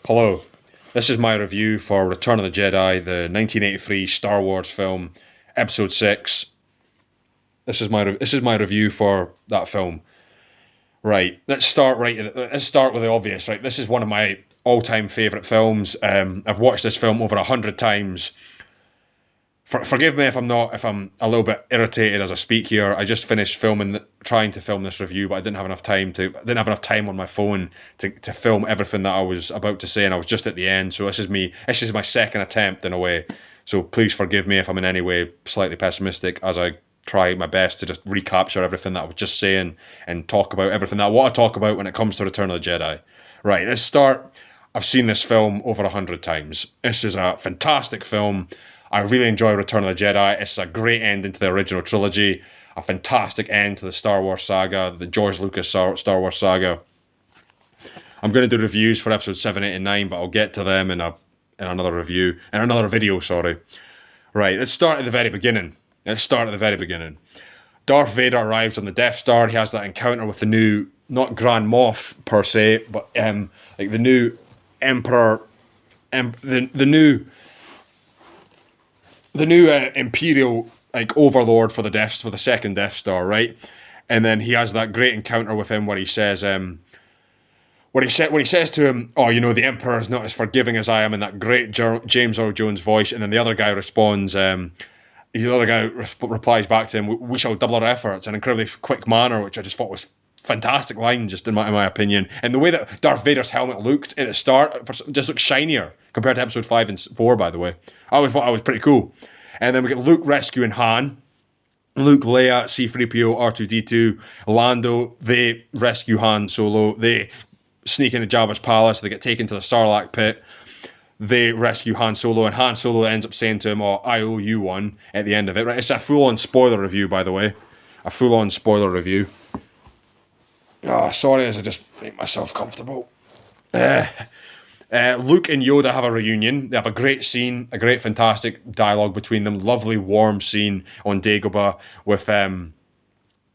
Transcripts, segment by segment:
Hello, this is my review for Return of the Jedi, the 1983 Star Wars film, Episode 6. This is my review for that film. Right, let's start with the obvious. Right, this is one of my all-time favorite films. I've watched this film over 100 times. Forgive me if I'm a little bit irritated as I speak here. I just finished trying to film this review, but I didn't have enough time on my phone to film everything that I was about to say, and I was just at the end. So this is my second attempt in a way. So please forgive me if I'm in any way slightly pessimistic as I try my best to just recapture everything that I was just saying and talk about everything that I want to talk about when it comes to Return of the Jedi. Right, let's start. I've seen this film over 100 times. This is a fantastic film. I really enjoy Return of the Jedi. It's a great ending to the original trilogy, a fantastic end to the Star Wars saga, the George Lucas Star Wars saga. I'm going to do reviews for episodes 7, 8, and 9, but I'll get to them in another video, sorry. Right, let's start at the very beginning. Darth Vader arrives on the Death Star. He has that encounter with the new, not Grand Moff per se, but like the new Emperor, the new Imperial like overlord for the second Death Star, right? And then he has that great encounter with him where he says, when he says to him, "Oh, you know, the Emperor is not as forgiving as I am," in that great James Earl Jones voice, and then the other guy responds, replies back to him, "We shall double our efforts," in an incredibly quick manner, which I just thought was fantastic line, just in my opinion. And the way that Darth Vader's helmet looked at the start just looked shinier compared to episode 5 and 4, by the way. I always thought that was pretty cool. And then we get Luke rescuing Han. Luke, Leia, C-3PO, R2-D2, Lando, they rescue Han Solo. They sneak into Jabba's palace. They get taken to the Sarlacc pit. They rescue Han Solo, and Han Solo ends up saying to him, "Oh, I owe you one," at the end of it. Right? It's a full-on spoiler review, by the way. A full-on spoiler review. Oh, sorry as I just make myself comfortable. Luke and Yoda have a reunion. They have a great scene, a great fantastic dialogue between them. Lovely warm scene on Dagobah with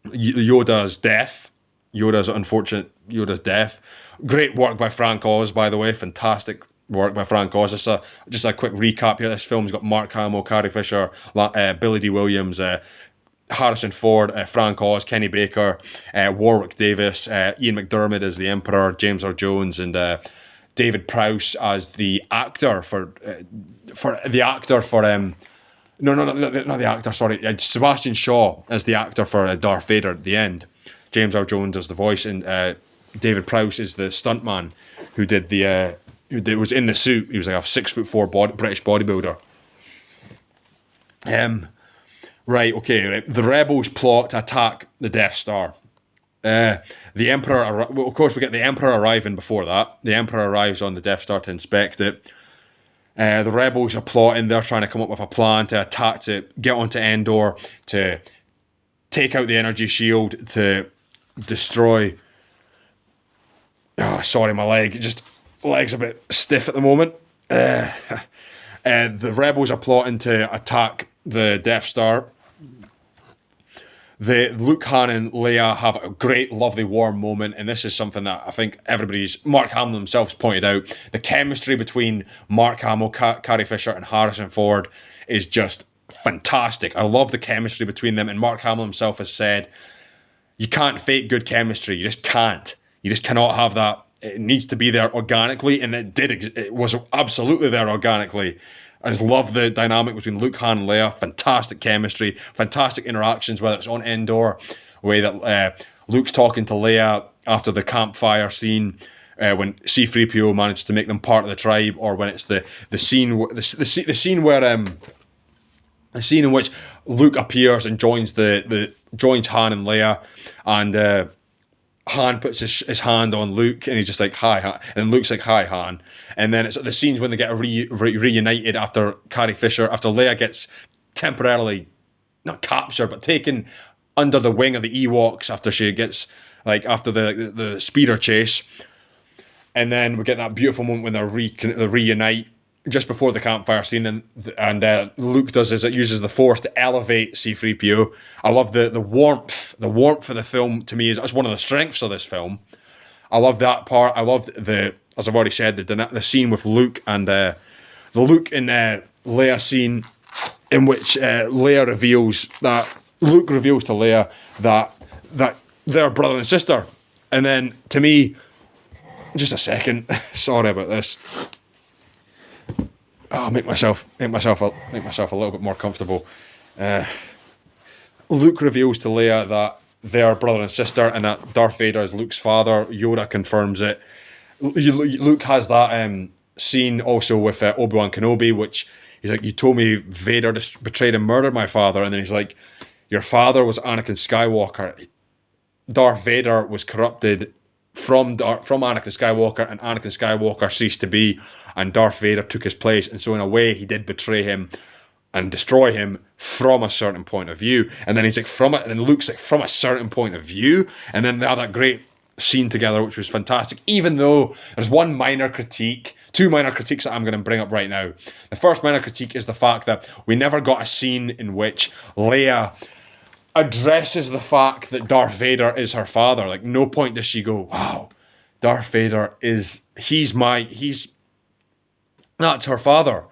Yoda's death. Yoda's death. Great work by Frank Oz, by the way. Fantastic work by Frank Oz. Just a quick recap here. This film's got Mark Hamill, Carrie Fisher, Billy D. Williams, Harrison Ford, Frank Oz, Kenny Baker, Warwick Davis, Ian McDiarmid as the Emperor, James Earl Jones, and David Prowse as the actor Sebastian Shaw as the actor for Darth Vader at the end. James Earl Jones does the voice, and David Prowse is the stuntman who was in the suit. He was like a 6'4" British bodybuilder. Right, okay. Right. The rebels plot to attack the Death Star. The Emperor, of course, we get the Emperor arriving before that. The Emperor arrives on the Death Star to inspect it. The rebels are plotting. They're trying to come up with a plan to attack, to get onto Endor, to take out the energy shield, to destroy. Oh, sorry, my leg's a bit stiff at the moment. The rebels are plotting to attack the Death Star. Luke, Han, and Leia have a great, lovely, warm moment, and this is something that I think Mark Hamill himself has pointed out. The chemistry between Mark Hamill, Carrie Fisher, and Harrison Ford is just fantastic. I love the chemistry between them, and Mark Hamill himself has said, you can't fake good chemistry. You just can't. You just cannot have that. It needs to be there organically, and it was absolutely there organically. I just love the dynamic between Luke, Han, and Leia. Fantastic chemistry, fantastic interactions, whether it's on Endor, the way that Luke's talking to Leia after the campfire scene, when C-3PO manages to make them part of the tribe, or when it's the scene in which Luke appears and joins joins Han and Leia, and Han puts his hand on Luke, and he's just like, "Hi, Han," and Luke's like, "Hi, Han." And then it's the scenes when they get reunited after Leia gets temporarily not captured but taken under the wing of the Ewoks after she gets after the speeder chase, and then we get that beautiful moment when they reunite just before the campfire scene, and Luke uses the Force to elevate C-3PO. I love the warmth. The warmth of the film, to me, is one of the strengths of this film. I love that part. I love the as I've already said, the scene with Luke and the Luke and Leia scene, in which Luke reveals to Leia that they're brother and sister. And then, to me, just a second, sorry about this. I'll make myself a little bit more comfortable. Luke reveals to Leia that they're brother and sister, and that Darth Vader is Luke's father. Yoda confirms it. Luke has that scene also with Obi-Wan Kenobi, which he's like, "You told me Vader betrayed and murdered my father," and then he's like, "Your father was Anakin Skywalker. Darth Vader was corrupted from Anakin Skywalker, and Anakin Skywalker ceased to be, and Darth Vader took his place, and so in a way he did betray him and destroy him from a certain point of view." And then he's like, and Luke's like, "From a certain point of view," and then they have that great scene together, which was fantastic. Even though there's two minor critiques that I'm going to bring up right now. The first minor critique is the fact that we never got a scene in which Leia addresses the fact that Darth Vader is her father. Like, no point does she go, "Wow, Darth Vader that's her father."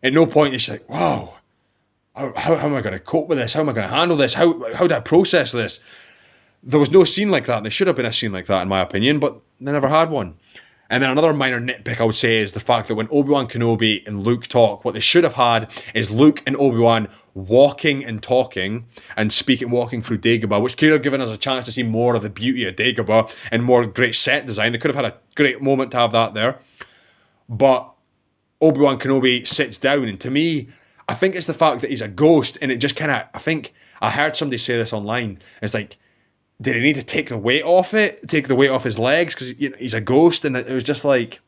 At no point is she like, "Wow, how am I going to cope with this? How am I going to handle this? How do I process this?" There was no scene like that. There should have been a scene like that, in my opinion, but they never had one. And then another minor nitpick I would say is the fact that when Obi-Wan Kenobi and Luke talk, what they should have had is Luke and Obi-Wan walking and talking and walking through Dagobah, which could have given us a chance to see more of the beauty of Dagobah and more great set design. They could have had a great moment to have that there. But Obi-Wan Kenobi sits down, and to me, I think it's the fact that he's a ghost, and it just kind of, I think, I heard somebody say this online, it's like, did he need to take the weight off his legs, because he's a ghost? And it was just like,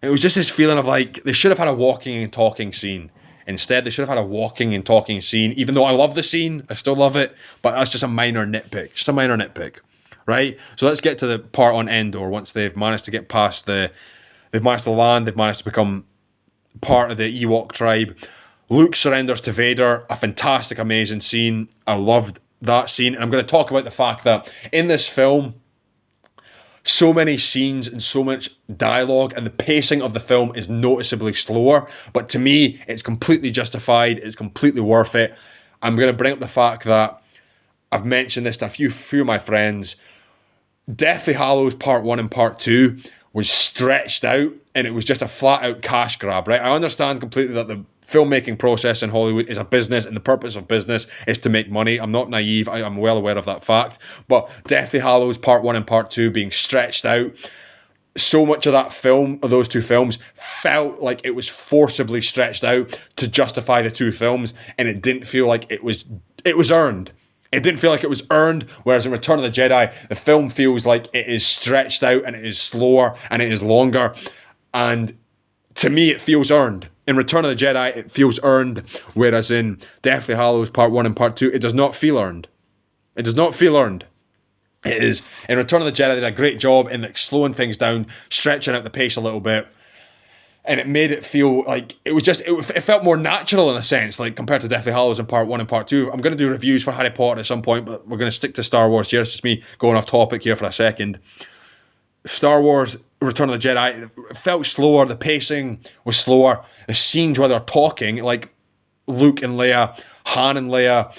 it was just this feeling of like, they should have had a walking and talking scene. Instead, they should have had a walking and talking scene, even though I love the scene, I still love it, but that's just a minor nitpick, right? So let's get to the part on Endor, once they've managed to get past they've managed to land, they've managed to become part of the Ewok tribe. Luke surrenders to Vader, a fantastic, amazing scene. I loved that scene. And I'm going to talk about the fact that in this film, so many scenes and so much dialogue, and the pacing of the film is noticeably slower, but to me, it's completely justified, it's completely worth it. I'm going to bring up the fact that I've mentioned this to a few of my friends. Deathly Hallows Part 1 and Part 2 was stretched out, and it was just a flat-out cash grab, right? I understand completely that the filmmaking process in Hollywood is a business, and the purpose of business is to make money. I'm not naive, I'm well aware of that fact. But Deathly Hallows Part 1 and Part 2 being stretched out, so much of that film, of those two films, felt like it was forcibly stretched out to justify the two films, and it didn't feel like it was earned. It didn't feel like it was earned, whereas in Return of the Jedi, the film feels like it is stretched out, and it is slower, and it is longer, and to me, it feels earned. In Return of the Jedi, it feels earned, whereas in Deathly Hallows Part 1 and Part 2, it does not feel earned. It does not feel earned. It is. In Return of the Jedi, they did a great job in like slowing things down, stretching out the pace a little bit, and it made it feel like it felt more natural in a sense, like compared to Deathly Hallows in Part 1 and Part 2. I'm going to do reviews for Harry Potter at some point, but we're going to stick to Star Wars here. It's just me going off topic here for a second. Star Wars Return of the Jedi, it felt slower, the pacing was slower, the scenes where they're talking, like Luke and Leia, Han and Leia,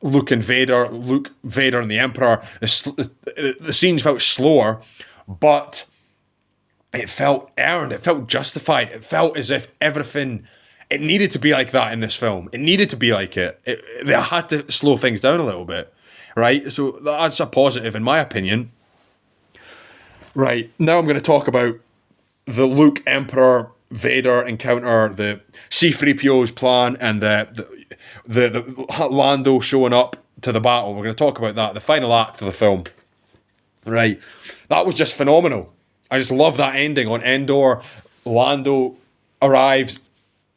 Luke and Vader and the Emperor, the scenes felt slower, but it felt earned, it felt justified, it felt as if everything, it needed to be like that in this film, it needed to be like it. They had to slow things down a little bit, right? So that's a positive in my opinion. Right, now I'm going to talk about the Luke, Emperor, Vader encounter, the C-3PO's plan, and the Lando showing up to the battle. We're going to talk about that, the final act of the film. Right, that was just phenomenal. I just love that ending on Endor. Lando arrives,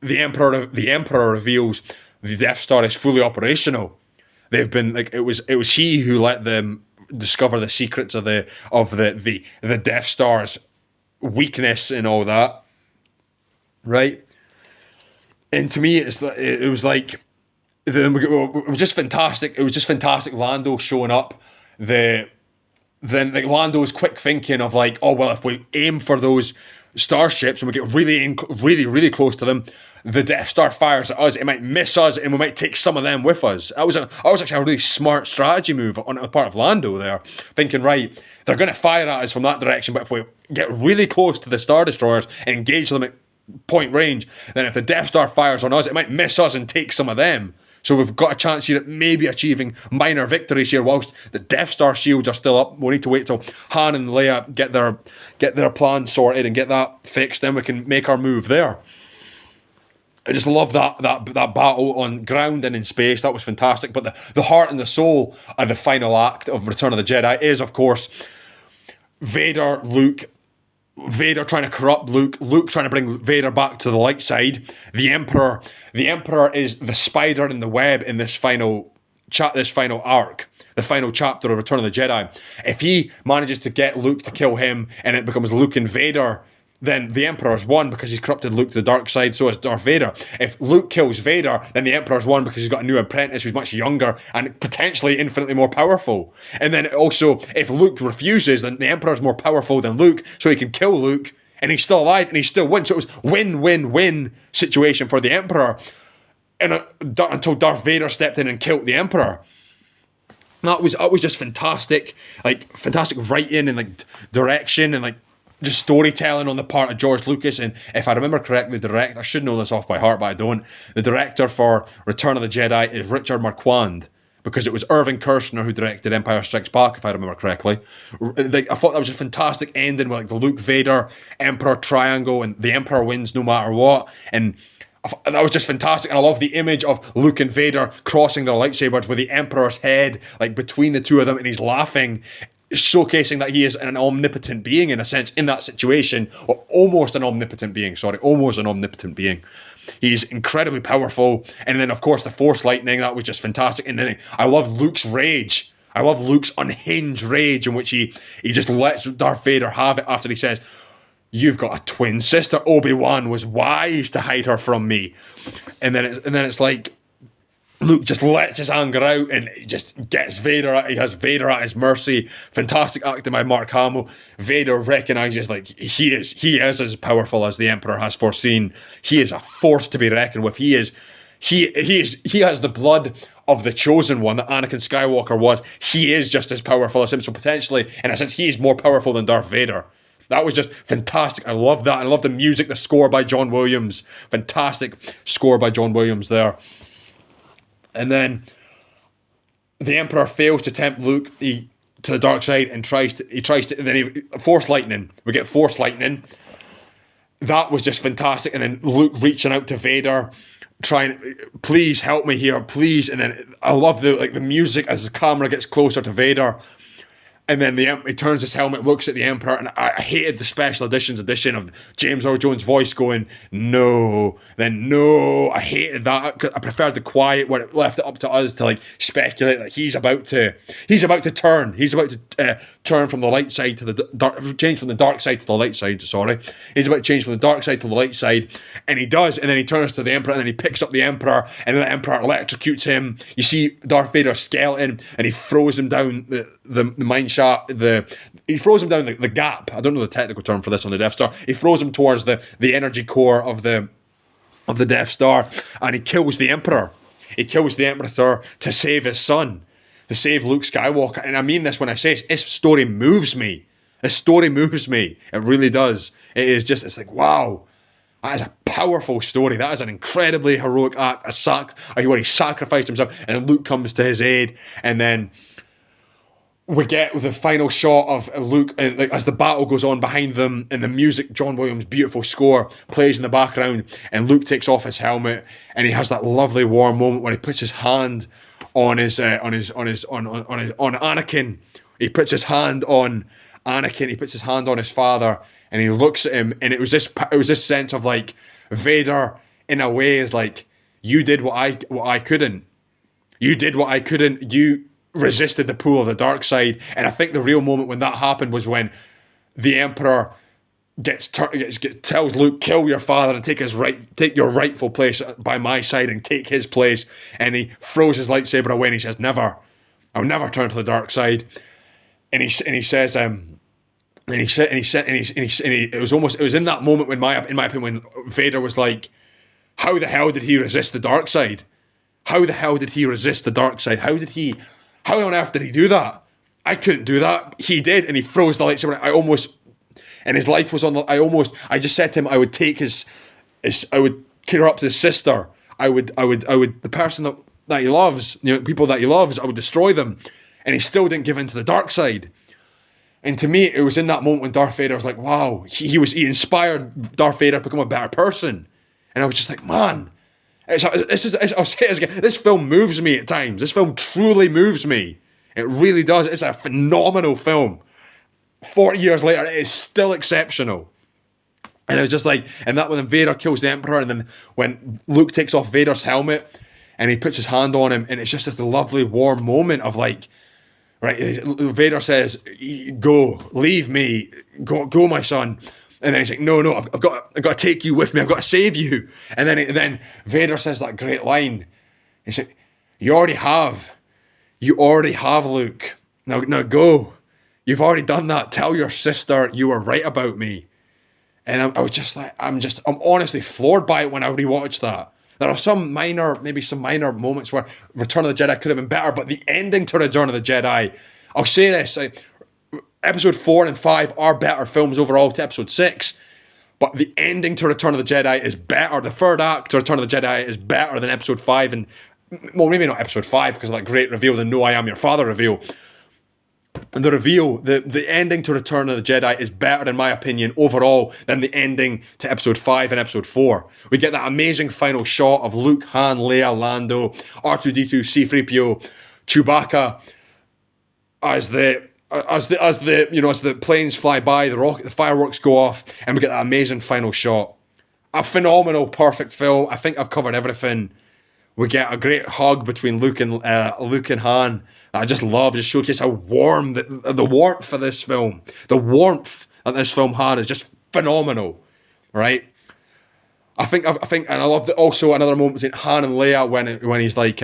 the Emperor reveals the Death Star is fully operational. They've been like, it was he who let them discover the secrets of the Death Star's weakness and all that, right? And to me, it was just fantastic. It was just fantastic. Lando showing up, the then like Lando's quick thinking of like, oh well, if we aim for those starships and we get really close to them, the Death Star fires at us, it might miss us and we might take some of them with us. That was actually a really smart strategy move on the part of Lando there, thinking, right, they're going to fire at us from that direction, but if we get really close to the Star Destroyers and engage them at point range, then if the Death Star fires on us, it might miss us and take some of them. So we've got a chance here at maybe achieving minor victories here whilst the Death Star shields are still up. We'll need to wait till Han and Leia get their plan sorted and get that fixed, then we can make our move there. I just love that battle on ground and in space. That was fantastic. But the heart and the soul of the final act of Return of the Jedi is, of course, Vader trying to corrupt Luke trying to bring Vader back to the light side. The Emperor is the spider in the web in this final arc, the final chapter of Return of the Jedi. If he manages to get Luke to kill him and it becomes Luke and Vader, then the Emperor's won because he's corrupted Luke to the dark side, so is Darth Vader. If Luke kills Vader, then the Emperor's won because he's got a new apprentice who's much younger and potentially infinitely more powerful. And then also, if Luke refuses, then the Emperor's more powerful than Luke, so he can kill Luke, and he's still alive, and he still wins. So it was win-win-win situation for the Emperor, and until Darth Vader stepped in and killed the Emperor. That was just fantastic, like fantastic writing and like direction and like just storytelling on the part of George Lucas. And if I remember correctly, I should know this off by heart, but I don't. The director for Return of the Jedi is Richard Marquand, because it was Irving Kershner who directed Empire Strikes Back, if I remember correctly. I thought that was a fantastic ending with like the Luke Vader Emperor triangle, and the Emperor wins no matter what. And that was just fantastic, and I love the image of Luke and Vader crossing their lightsabers with the Emperor's head like between the two of them, and he's laughing, showcasing that he is an omnipotent being in a sense in that situation, or almost an omnipotent being. He's incredibly powerful. And then of course the Force lightning, that was just fantastic. And then I love Luke's rage. I love Luke's unhinged rage in which he just lets Darth Vader have it after he says, "You've got a twin sister. Obi-Wan was wise to hide her from me." And then it's like Luke just lets his anger out and just gets Vader. He has Vader at his mercy. Fantastic acting by Mark Hamill. Vader recognizes like he is as powerful as the Emperor has foreseen. He is a force to be reckoned with. He has the blood of the chosen one that Anakin Skywalker was. He is just as powerful as him. So potentially, in a sense, he's more powerful than Darth Vader. That was just fantastic. I love that. I love the music, the score by John Williams. Fantastic score by John Williams there. And then the Emperor fails to tempt Luke to the dark side and tries to Force lightning. We get Force lightning. That was just fantastic. And then Luke reaching out to Vader, trying, "Please help me here, please." And then I love the music as the camera gets closer to Vader. And then he turns his helmet, looks at the Emperor, and I hated the special edition of James Earl Jones' voice going, "No, then no." I hated that. I preferred the quiet where it left it up to us to like speculate that he's about to turn. He's about to turn from the light side to the dark, change from the dark side to the light side. Sorry, he's about to change from the dark side to the light side, and he does. And then he turns to the Emperor, and then he picks up the Emperor, and then the Emperor electrocutes him. You see Darth Vader's skeleton, and he throws him down the mine shaft. He throws him down the gap. I don't know the technical term for this on the Death Star. He throws him towards the energy core of the Death Star, and he kills the Emperor. He kills the Emperor to save his son, to save Luke Skywalker. And I mean this when I say this story moves me. This story moves me. It really does. It's like, wow. That is a powerful story. That is an incredibly heroic act. Where he sacrificed himself, and Luke comes to his aid, and then we get the final shot of Luke as the battle goes on behind them, and the music, John Williams' beautiful score, plays in the background, and Luke takes off his helmet, and he has that lovely warm moment where he puts his hand on Anakin. He puts his hand on Anakin. He puts his hand on his father, and he looks at him, and it was this sense of like Vader in a way is like, you did what I couldn't. You did what I couldn't. You resisted the pull of the dark side. And I think the real moment when that happened was when the Emperor tells Luke, "Kill your father and take your rightful place by my side and take his place." And he throws his lightsaber away and he says, "Never. I'll never turn to the dark side." he says it was in that moment when in my opinion when Vader was like, how the hell did he resist the dark side? How the hell did he resist the dark side? How on earth did he do that? I couldn't do that. He did, and he froze the lightsaber. And his life was on the. I just said to him, I would take I would corrupt his sister. The person that he loves, people that he loves, I would destroy them. And he still didn't give in to the dark side. And to me, it was in that moment when Darth Vader was like, wow, he inspired Darth Vader to become a better person. And I was just like, man, I'll say it again, this film moves me at times. This film truly moves me. It really does. It's a phenomenal film. 40 years later, it is still exceptional. And it was just like, and that when Vader kills the Emperor, and then when Luke takes off Vader's helmet, and he puts his hand on him, and it's just this lovely, warm moment of like, right, Vader says, go, leave me, go my son. And then he's like, no, I've got to take you with me, I've got to save you. And then Vader says that great line. He's like, you already have, Luke. Now go. You've already done that. Tell your sister you were right about me. And I was just like, I'm honestly floored by it when I rewatched that. There are some minor moments where Return of the Jedi could have been better, but the ending to Return of the Jedi, I'll say this, episode 4 and 5 are better films overall to episode 6, but the ending to Return of the Jedi is better. The third act to Return of the Jedi is better than episode 5, and well, maybe not episode 5 because of that great reveal, the No I Am Your Father reveal. And the reveal, the ending to Return of the Jedi is better, in my opinion, overall than the ending to episode 5 and episode 4. We get that amazing final shot of Luke, Han, Leia, Lando, R2-D2, C-3PO, Chewbacca as the planes fly by, the fireworks go off, and we get that amazing final shot. A phenomenal, perfect film. I think I've covered everything. We get a great hug between Luke and Han. I just love to showcase how warm the warmth for this film. The warmth that this film had is just phenomenal, right? I think, and I love also another moment between Han and Leia when he's like,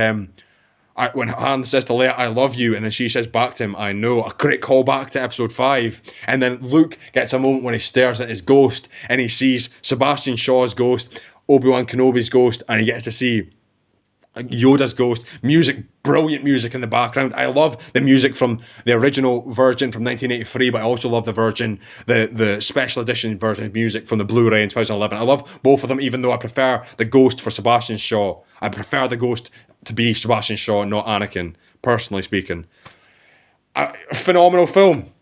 when Han says to Leia, "I love you," and then she says back to him, "I know." A great callback to episode 5. And then Luke gets a moment when he stares at his ghost and he sees Sebastian Shaw's ghost, Obi-Wan Kenobi's ghost, and he gets to see Yoda's ghost. Brilliant music in the background. I love the music from the original version from 1983, but I also love the special edition version of music from the Blu-ray in 2011. I love both of them, even though I prefer the ghost for Sebastian Shaw. I prefer the ghost to be Sebastian Shaw, not Anakin, personally speaking. A phenomenal film.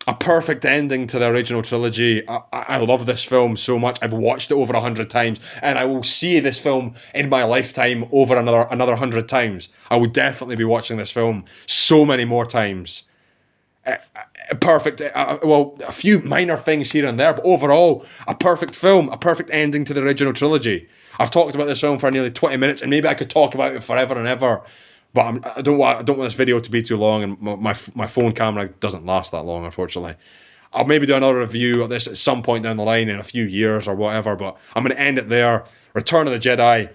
A perfect ending to the original trilogy. I love this film so much. I've watched it over 100 times, and I will see this film in my lifetime over another 100 times. I will definitely be watching this film so many more times. Perfect. Well, a few minor things here and there, but overall, a perfect film, a perfect ending to the original trilogy. I've talked about this film for nearly 20 minutes, and maybe I could talk about it forever and ever. But I don't want this video to be too long, and my phone camera doesn't last that long, unfortunately. I'll maybe do another review of this at some point down the line in a few years or whatever, but I'm going to end it there. Return of the Jedi.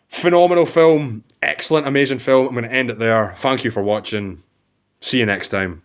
Phenomenal film. Excellent, amazing film. I'm going to end it there. Thank you for watching. See you next time.